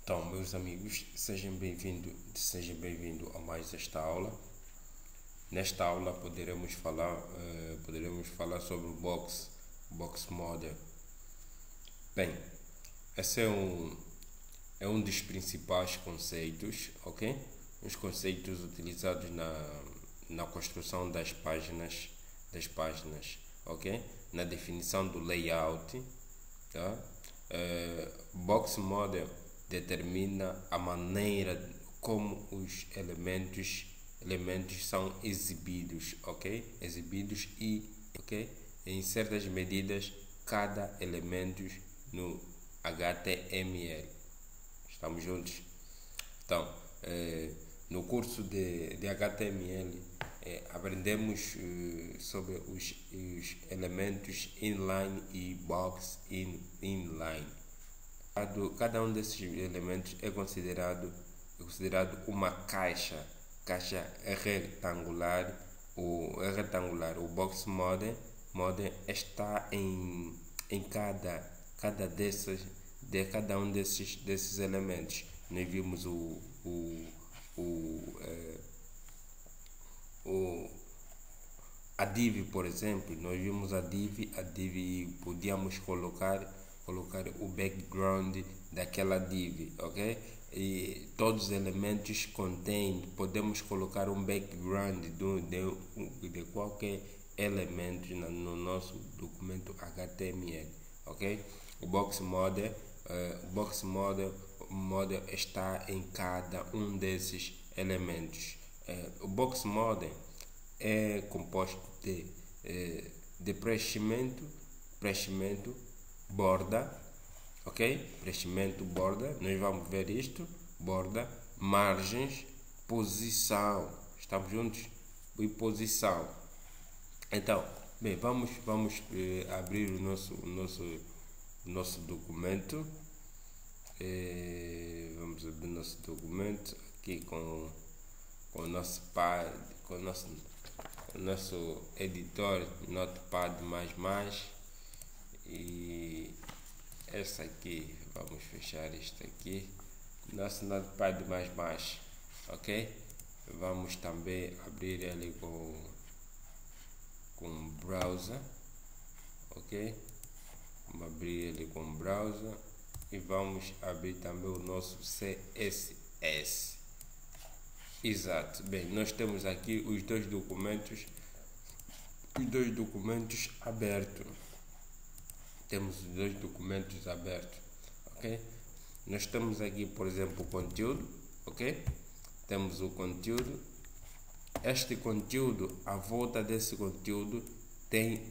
Então, meus amigos, sejam bem-vindos a mais esta aula. Nesta aula poderemos falar sobre o box model. Bem, esse é um dos principais conceitos, ok? Os conceitos utilizados na construção das páginas, ok? Na definição do layout, tá? Box model determina a maneira como os elementos são exibidos, ok? Ok? Em certas medidas, cada elemento no HTML. Estamos juntos? Então, no curso de HTML, aprendemos sobre os elementos inline e box inline. Cada um desses elementos é considerado uma caixa retangular. O box model está em cada um desses elementos. Nós vimos a div, por exemplo. Nós vimos a div podíamos colocar o background daquela div, ok? E todos os elementos podemos colocar um background de qualquer elemento no nosso documento HTML, ok? O box model está em cada um desses elementos. O box model é composto de preenchimento, borda, ok? Preenchimento, borda, nós vamos ver isto, borda, margens, posição, estamos juntos? E posição. Então, bem, vamos abrir o nosso documento. Vamos abrir o nosso documento aqui com o nosso pad, com o nosso editor Notepad++. E essa aqui, vamos fechar isto aqui, nosso Notepad++, ok? Vamos também abrir ele com browser, ok? Vamos abrir ele com browser e vamos abrir também o nosso CSS. Exato. Bem, nós temos aqui os dois documentos abertos. Temos os dois documentos abertos, ok? Nós temos aqui, por exemplo, o conteúdo, ok? Temos o conteúdo. Este conteúdo, à volta desse conteúdo tem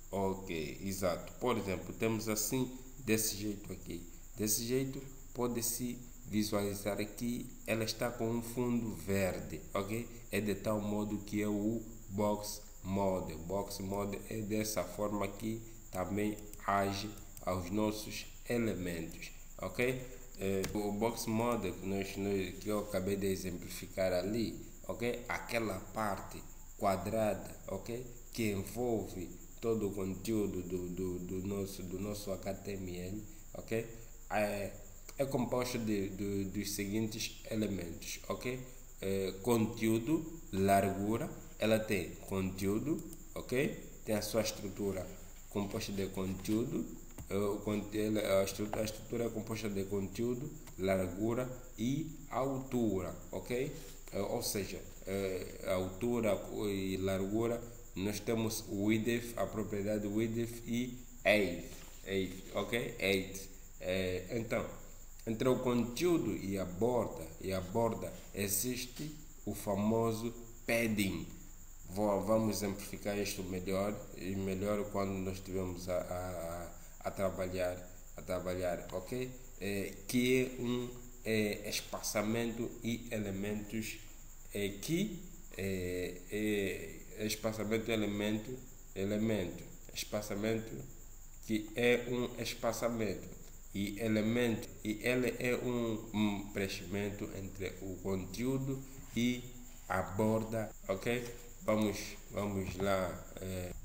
ok, exato. Por exemplo, temos assim, desse jeito aqui. Desse jeito, pode-se visualizar aqui, ela está com um fundo verde, ok? É de tal modo que é o box model. Box model é dessa forma que também age aos nossos elementos, ok? O box model que eu acabei de exemplificar ali, ok? Aquela parte quadrada, ok? Que envolve todo o conteúdo do nosso HTML, ok? É composto dos seguintes elementos, ok? Conteúdo, largura, ela tem conteúdo, ok? Tem a sua estrutura composta de conteúdo, a estrutura é composta de conteúdo, largura e altura, ok? Ou seja, a altura e largura, nós temos width, a propriedade width e height, ok? Height. Então, entre o conteúdo e a borda existe o famoso padding. Vamos exemplificar isto melhor quando nós estivermos a trabalhar, ok? Que é espaçamento e elementos espaçamento que é um espaçamento e ele é um preenchimento entre o conteúdo e a borda, ok? vamos lá.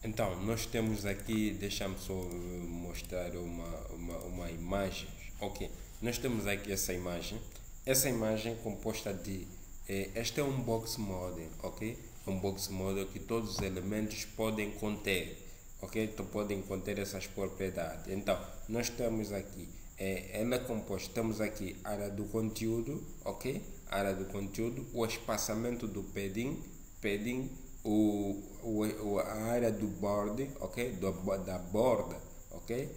Então, nós temos aqui, deixa-me só mostrar uma imagem. Ok, nós temos aqui essa imagem. Essa imagem composta de... este é um box model, ok? É um box model que todos os elementos podem conter. Ok, então podem conter essas propriedades. Então, nós temos aqui, ela é composta, temos aqui a área do conteúdo, ok? A área do conteúdo, o espaçamento do padding, a área do border, ok? Da borda, ok?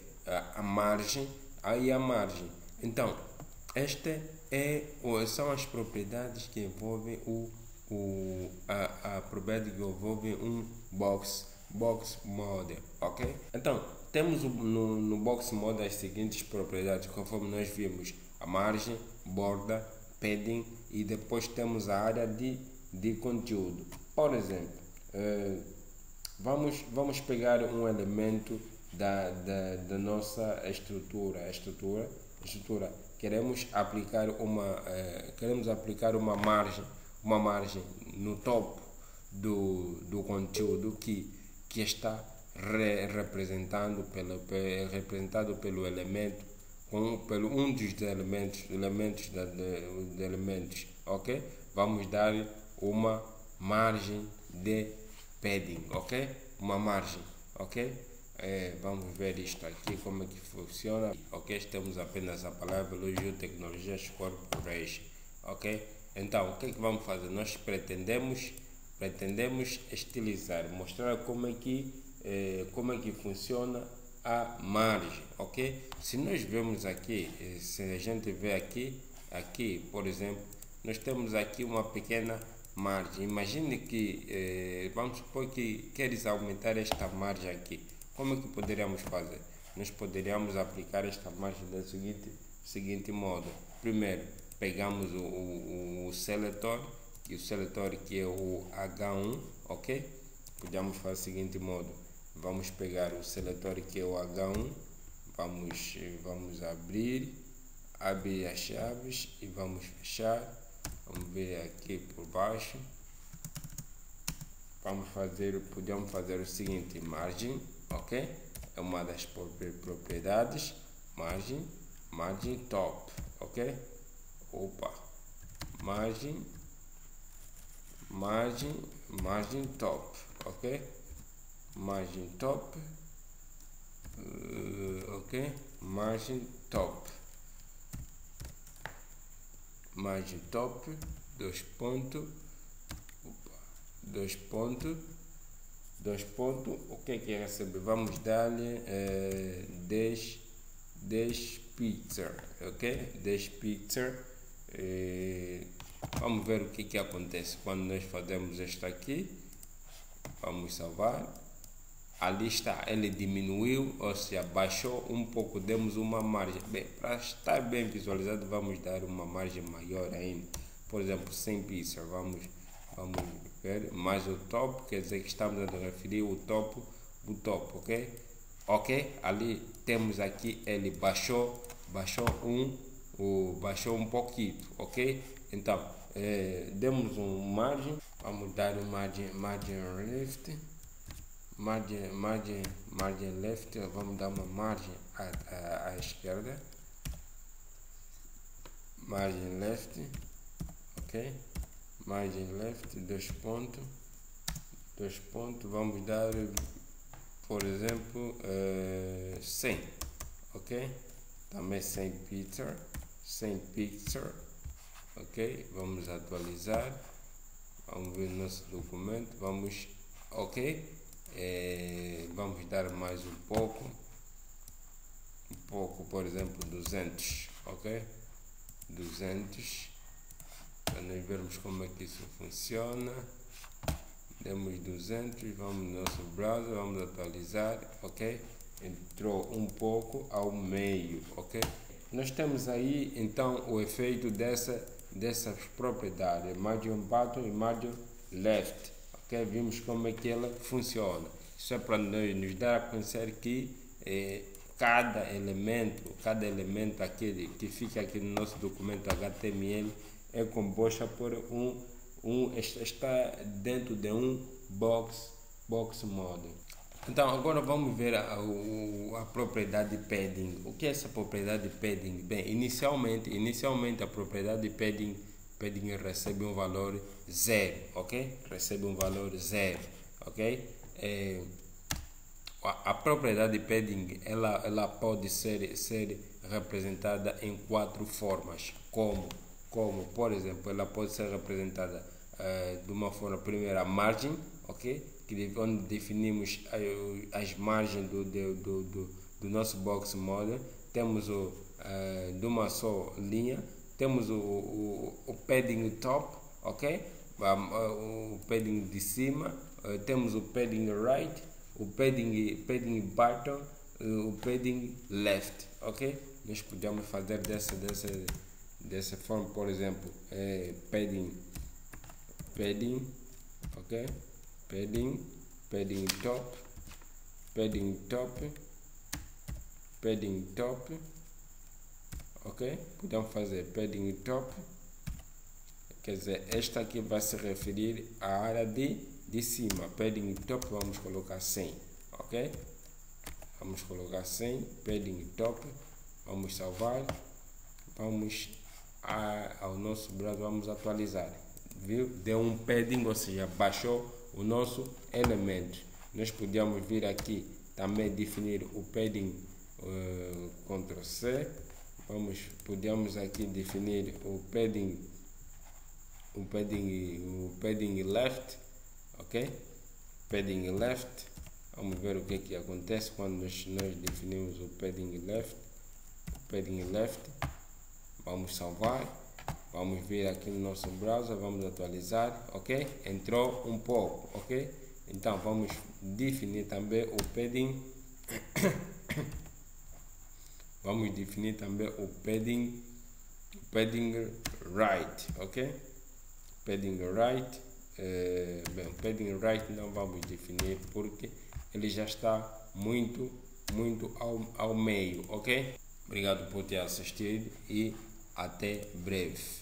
A margem, aí a margem. Então, são as propriedades que envolvem a propriedade que envolve um box model, ok? Então, temos no box model as seguintes propriedades, conforme nós vimos: a margem, borda, padding, e depois temos a área de conteúdo. Por exemplo, vamos pegar um elemento da nossa estrutura. Queremos aplicar uma margem no topo do conteúdo que está representado pelo elemento, pelo um dos elementos, ok? Vamos dar uma margem de padding, ok? Uma margem, ok? Vamos ver isto aqui, como é que funciona, ok? Temos apenas a palavra Elogio Tecnologias Corporation, ok? Então, o que é que vamos fazer? Nós pretendemos estilizar, mostrar como é que funciona a margem, ok? Se nós vemos aqui, se a gente vê aqui, por exemplo, nós temos aqui uma pequena margem. Imagine que, vamos supor que queres aumentar esta margem aqui. Como é que poderíamos fazer? Nós poderíamos aplicar esta margem do seguinte modo. Primeiro, pegamos o seletor, que é o H1, ok? Podemos fazer o seguinte modo: vamos pegar o seletor, que é o H1, vamos abrir as chaves e vamos fechar. Vamos ver aqui por baixo. Podemos fazer o seguinte: margem, ok? É uma das propriedades. Margem top, ok? Margem top, ok? Margem top, ok? Margem top, dois pontos, o que é receber? Vamos dar-lhe 10 pixels, ok? 10 pixels. Vamos ver o que acontece quando nós fazemos isto aqui. Vamos salvar. Ali está, ele diminuiu, ou seja, baixou um pouco, demos uma margem. Bem, para estar bem visualizado, vamos dar uma margem maior ainda. Por exemplo, 100 pixels. Vamos ver, mais o topo, quer dizer que estamos a referir o topo, ok? Ok, ali temos aqui, ele baixou um pouquinho, ok? Então, demos margem, vamos dar um margem left, margem left, vamos dar uma margem à esquerda, margem left, ok? Margem left, 2 pontos, vamos dar, por exemplo, 100, ok? Também 100 pixels, ok? Vamos atualizar, vamos ver nosso documento, ok? Vamos dar mais um pouco, por exemplo, 200, ok? 200, para nós vermos como é que isso funciona. Demos 200, vamos no nosso browser, vamos atualizar, ok? Entrou um pouco ao meio, ok? Nós temos aí então o efeito dessas propriedades, margin bottom e margin left, ok? Vimos como é que ela funciona. Isso é para nos dar a conhecer que cada elemento aquele que fica aqui no nosso documento HTML é composta por está dentro de um box model. Então agora vamos ver a propriedade padding. O que é essa propriedade padding? Bem, inicialmente a propriedade padding recebe um valor 0, ok? Recebe um valor 0, ok? A propriedade padding ela pode ser representada em 4 formas, como por exemplo, ela pode ser representada de uma forma primeira, margem, ok? Onde definimos as margens do nosso box model. Temos de uma só linha, temos o padding top, ok? O padding de cima, temos o padding right, o padding bottom, o padding left, ok? Nós podemos fazer dessa forma, por exemplo, padding, ok? Padding top, ok? Podemos fazer padding top, quer dizer, esta aqui vai se referir à área de cima. Padding top vamos colocar 100, ok? Vamos colocar 100, padding top, vamos salvar, vamos ao nosso browser, vamos atualizar. Viu? Deu um padding, ou seja, baixou o nosso elemento. Nós podemos vir aqui também definir o padding, Ctrl C. Podemos aqui definir o padding left, ok? Padding left. Vamos ver o que acontece quando nós definimos o padding left. Vamos salvar. Vamos vir aqui no nosso browser, vamos atualizar, ok? Entrou um pouco, ok? Então vamos definir também o padding. Vamos definir também o padding right, ok? Padding right. Bem, padding right não vamos definir porque ele já está muito ao meio, ok? Obrigado por ter assistido e até breve.